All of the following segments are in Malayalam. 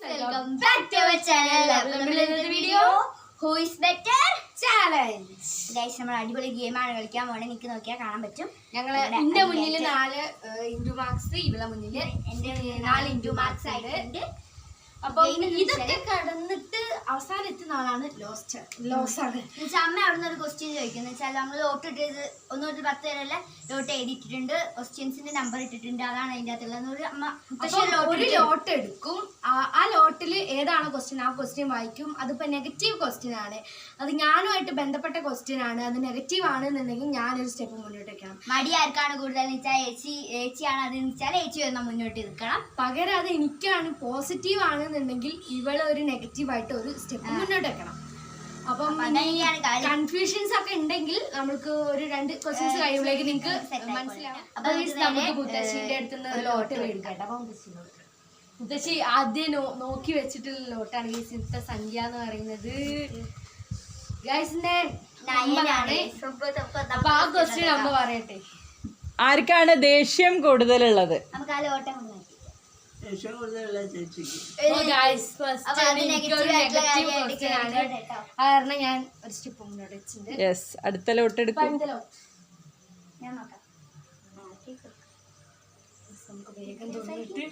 welcome back to our channel. നമ്മുടെ video Who is better challenge. Guys നമ്മൾ അടിപൊളി ഗെയിം ആണ് കളിക്കാൻ പോണേ. നിങ്ങൾക്ക് നോക്കിയാൽ കാണാൻ പറ്റും. ഞങ്ങൾ എന്റെ മുന്നിൽ 4 ഇൻറ്റു മാർക്സ്, ഇവളെ മുന്നിൽ എന്റെ 4 ഇൻറ്റു മാർക്സ് ആയിട്ടുണ്ട്. അപ്പൊ ഇതൊക്കെ കടന്നിട്ട് അവസാനം എത്തുന്ന ആളാണ് ലോസ് ആണ്. അമ്മ അവിടുന്ന് ഒരു ക്വസ്റ്റ്യൻ ചോദിക്കുന്നത് വെച്ചാൽ നമ്മൾ ലോട്ട് ഇട്ടത് 1 തൊട്ട് 10 വരെയല്ല ലോട്ട് എഴുതിയിട്ടുണ്ട്, ക്വസ്റ്റ്യൻസിന്റെ നമ്പർ ഇട്ടിട്ടുണ്ട്, അതാണ് അതിന്റെ അകത്തുള്ളത്. ഒരു ലോട്ട് എടുക്കും, ആ ലോട്ടിൽ ഏതാണോ ക്വസ്റ്റ്യൻ ആ ക്വസ്റ്റ്യൻ വായിക്കും. അതിപ്പോ നെഗറ്റീവ് ക്വസ്റ്റ്യൻ ആണ്, അത് ഞാനുമായിട്ട് ബന്ധപ്പെട്ട ക്വസ്റ്റ്യൻ ആണ്, അത് നെഗറ്റീവ് ആണെന്നുണ്ടെങ്കിൽ ഞാനൊരു സ്റ്റെപ്പ് മുന്നോട്ട് വെക്കണം. മടി ആർക്കാണ് കൂടുതൽ വെച്ചാൽ ഏച്ചിയാണ്, അത് വെച്ചാൽ ഏച്ചി വന്നാൽ മുന്നോട്ട് നിൽക്കണം. പകരം അത് എനിക്കാണ് പോസിറ്റീവ് ആണെന്നുണ്ടെങ്കിൽ ഇവളെ ഒരു നെഗറ്റീവായിട്ട് ഒരു സ്റ്റെപ്പ് മുന്നോട്ട് വെക്കണം. അപ്പം കൺഫ്യൂഷൻസ് ഒക്കെ ഉണ്ടെങ്കിൽ നമുക്ക് ഒരു 2 ക്വസ്റ്റ്യൻസ് കഴിയുമ്പോഴേക്ക് നിങ്ങൾക്ക് മനസ്സിലാവും. നമുക്ക് മുത്തശ്ശിന്റെ അടുത്തുനിന്ന് ലോട്ട് മേടിക്കട്ടെ. അപ്പൊ മുത്തശ്ശി ആദ്യം നോക്കി വെച്ചിട്ടുള്ള ലോട്ടാണ് ഗൈസ് ഇന്നത്തെ സംഖ്യ എന്ന് പറയുന്നത്. ഗൈസിന്റെ അപ്പൊ ആ ക്വസ്റ്റ്യൻ നമ്മ പറയട്ടെ, ആർക്കാണ് ദേഷ്യം കൂടുതലുള്ളത്? നമുക്ക് ആ ലോട്ടം കാരണം ഞാൻ ഒരു സ്റ്റെപ്പ് മുന്നോട്ട് വെച്ചിട്ടുണ്ട്. യെസ്, അടുത്ത ലോട്ട് എടുക്കും. ഞാൻ നോക്കാം. നമുക്ക് വേഗം തോന്നിട്ട്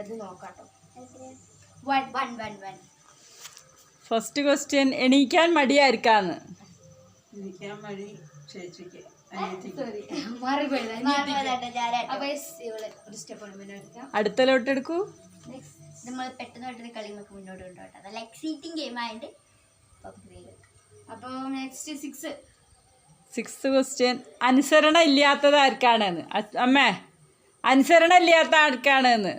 ഇത് നോക്കാട്ടോ. ഫസ്റ്റ് ക്വസ്റ്റ്യൻ, എണീക്കാൻ മടിയായിരിക്കാന്ന്? അടുത്ത ലോട്ട് എടുക്കൂ. നമ്മൾ പെട്ടെന്ന് കളി നമുക്ക് മുന്നോട്ട് കൊണ്ടുപോട്ടെ. അതല്ല എക്സൈറ്റിംഗ് ഗെയിം ആയിട്ട്. അപ്പൊ നെക്സ്റ്റ് 6th ക്വസ്റ്റ്യൻ, അനുസരണ ഇല്ലാത്തത് ആർക്കാണെന്ന്? അമ്മേ, അനുസരണ ഇല്ലാത്ത ആർക്കാണെന്ന്?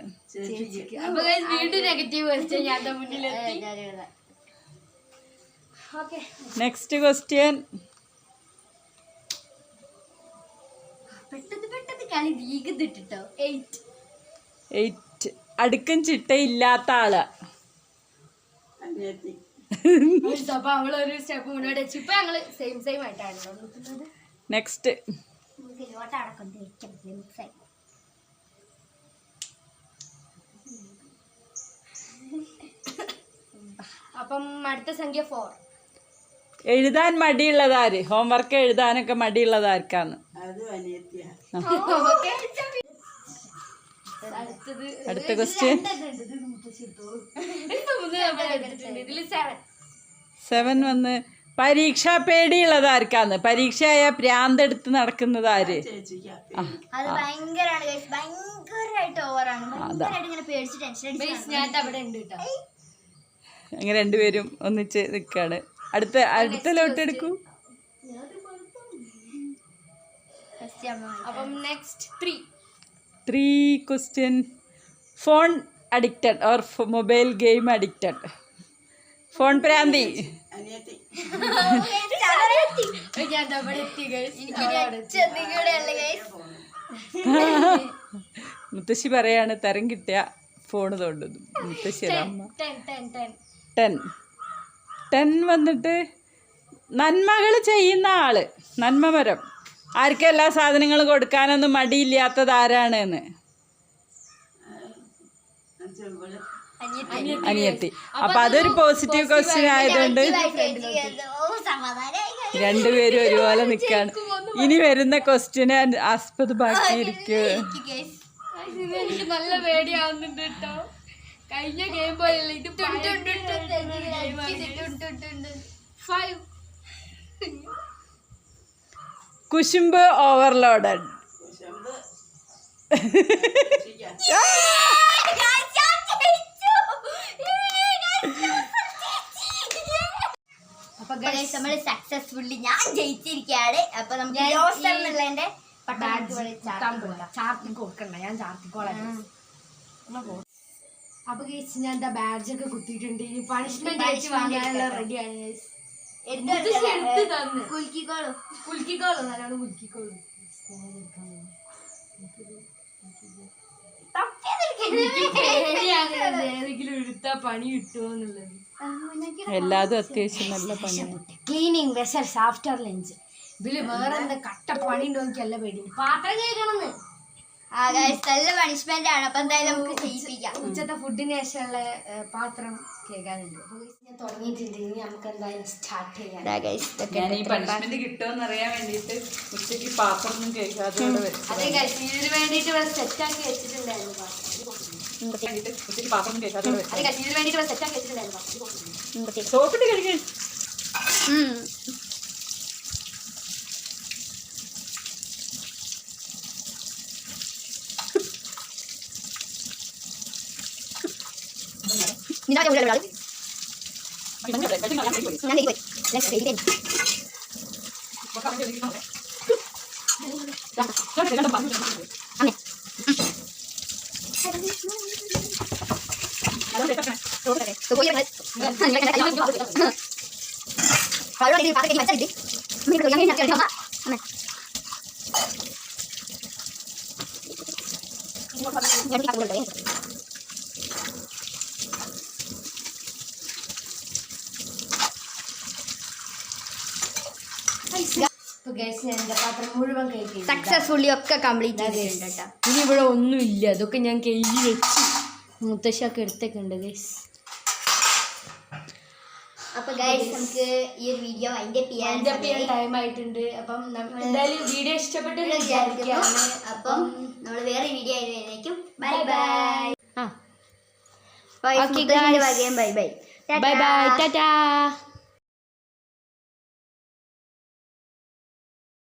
വീണ്ടും നെഗറ്റീവ് ക്വസ്റ്റ്യൻ ഞാൻ മുന്നിലെത്തി. നെക്സ്റ്റ് ക്വസ്റ്റ്യൻ, പെട്ടെന്ന് കളി വീഗത്തിട്ടോ. 8 അടുക്കും ചിട്ടയില്ലാത്ത ആള്? അവളൊരു സ്റ്റെപ്പ് മുന്നോട്ട് വെച്ചു. ഇപ്പൊ ഞങ്ങള് സെയിം ആയിട്ടാണ്. നെക്സ്റ്റ്, അപ്പം അടുത്ത സംഖ്യ 4. എഴുതാൻ മടിയുള്ളതാര്? ഹോംവർക്ക് എഴുതാനൊക്കെ മടിയുള്ളതാർക്കാന്ന്? അടുത്ത ക്വസ്റ്റ്യൻ 7 വന്ന്, പരീക്ഷാ പേടിയുള്ളതാർക്കാന്ന്? പരീക്ഷയായ പ്രാന്തെടുത്ത് നടക്കുന്നത് ആര്? അത് ഭയങ്കരമായിട്ട് ഓവറാണ്. ഇങ്ങനെ പേടിച്ച് ടെൻഷൻ ഞാൻ അവിടെ ഉണ്ട് കേട്ടോ. അങ്ങനെ രണ്ടുപേരും ഒന്നിച്ച് നിൽക്കാണ്. അടുത്ത ലോട്ട് എടുക്കൂ. അപ്പം next 3 question, phone addicted or mobile game addicted? Phone പ്രാന്തി? മുത്തശ്ശി പറയാണ് തരം കിട്ടിയ ഫോണ് തോണ്ടുന്നു. മുത്തശ്ശി 10 വന്നിട്ട്, നന്മകൾ ചെയ്യുന്ന ആള്, നന്മമരം. ആർക്കും എല്ലാ സാധനങ്ങളും കൊടുക്കാനൊന്നും മടിയില്ലാത്തത് ആരാണ് എന്ന്? അനിയത്തി. അപ്പൊ അതൊരു പോസിറ്റീവ് ക്വസ്റ്റ്യൻ ആയതുകൊണ്ട് രണ്ടുപേരും ഒരുപോലെ നിൽക്കാണ്. ഇനി വരുന്ന ക്വസ്റ്റ്യന് ആസ്പദമാക്കിയിരിക്കും. എനിക്ക് നല്ല പേടിയാവുന്നുണ്ട് കേട്ടോ. കഴിഞ്ഞ ഗെയിം പോലെയല്ല ഇത്. 5 കുശുമ്പ് ഓവർലോഡഡ്. അപ്പൊ നമ്മള് സക്സസ്ഫുള്ളി ഞാൻ ജയിച്ചിരിക്കുകയാണ്. അപ്പൊ നമുക്ക് ചാർത്തി കൊടുക്കണ്ട, ഞാൻ ചാർത്തിക്കോളാം. അപ്പൊ ഞാൻ എന്താ ബാഡ്ജൊക്കെ കുത്തിയിട്ടുണ്ട്. ഇനി പണിഷ്മെന്റ് ആയിട്ട് വാങ്ങാനുള്ള റെഡിയാണ്. കുലുക്കിക്കോളൂ, നല്ലോണം കുലുക്കിക്കോളൂ. ഏതെങ്കിലും എടുത്താ പണി കിട്ടുമോ എന്നുള്ളത്. എല്ലാതും അത്യാവശ്യം നല്ല പണിയാണ്. Cleaning vessels after lunch. ഇതില് വേറെ എന്താ കട്ട പണി ഉണ്ടോ എനിക്കല്ല പേടി. പാത്രം കേൾക്കണമെന്ന് നല്ല പണിഷ്മെന്റ് ആണ്. അപ്പൊ എന്തായാലും നമുക്ക് ചെയ്യിപ്പിക്കാം. ഉച്ചത്തെ ഫുഡിന് ശേഷമുള്ള പാത്രം കേൾക്കാനുണ്ട്. ഞാൻ തുടങ്ങിയിട്ടുണ്ട്, ഇനി നമുക്ക് എന്തായാലും സ്റ്റാർട്ട് ചെയ്യാം. ഞാൻ ഈ പണിഷ്മെന്റ് കിട്ടുമെന്ന് അറിയാൻ വേണ്ടിയിട്ട് ഉച്ചയ്ക്ക് പാത്രം ഒന്നും കേൾക്കാതെ അതെ ഗൈസ്, ഇതിന് വേണ്ടിയിട്ട് ഇവിടെ സെറ്റാക്കി വെച്ചിട്ടുണ്ടായിരുന്നു. ഉച്ചയ്ക്ക് പാത്രം ഒന്നും കേൾക്കാതെ അതെ ഗൈസ്, ഇതിന് വേണ്ടിയിട്ട് ഇവിടെ സെറ്റാക്കി വെച്ചിട്ടുണ്ടായിരുന്നു. സോപ്പിട്ട് കഴിക്കാൻ എന്റെ പാത്രം മുഴുവൻ കഴിക്കും. സക്സസ്ഫുള്ളി ഒക്കെ കംപ്ലീറ്റ് ചെയ്തിട്ടുണ്ട് കേട്ടോ. ഇനി ഇവിടെ ഒന്നുമില്ല, അതൊക്കെ ഞാൻ കഴുകി വെച്ച് മുത്തശ്ശിയൊക്കെ എടുത്തേക്കുണ്ട് ഗൈസ്. അപ്പൊ ഗൈസ് നമുക്ക് ഈ ഒരു വീഡിയോ അതിന്റെ ടൈം ആയിട്ടുണ്ട്. അപ്പം എന്തായാലും വീഡിയോ ഇഷ്ടപ്പെട്ടു വിചാരിക്കുന്നു. അപ്പം നമ്മൾ വേറെ വീഡിയോ ആയിരിക്കും. Bye bye. Bye bye, Tata.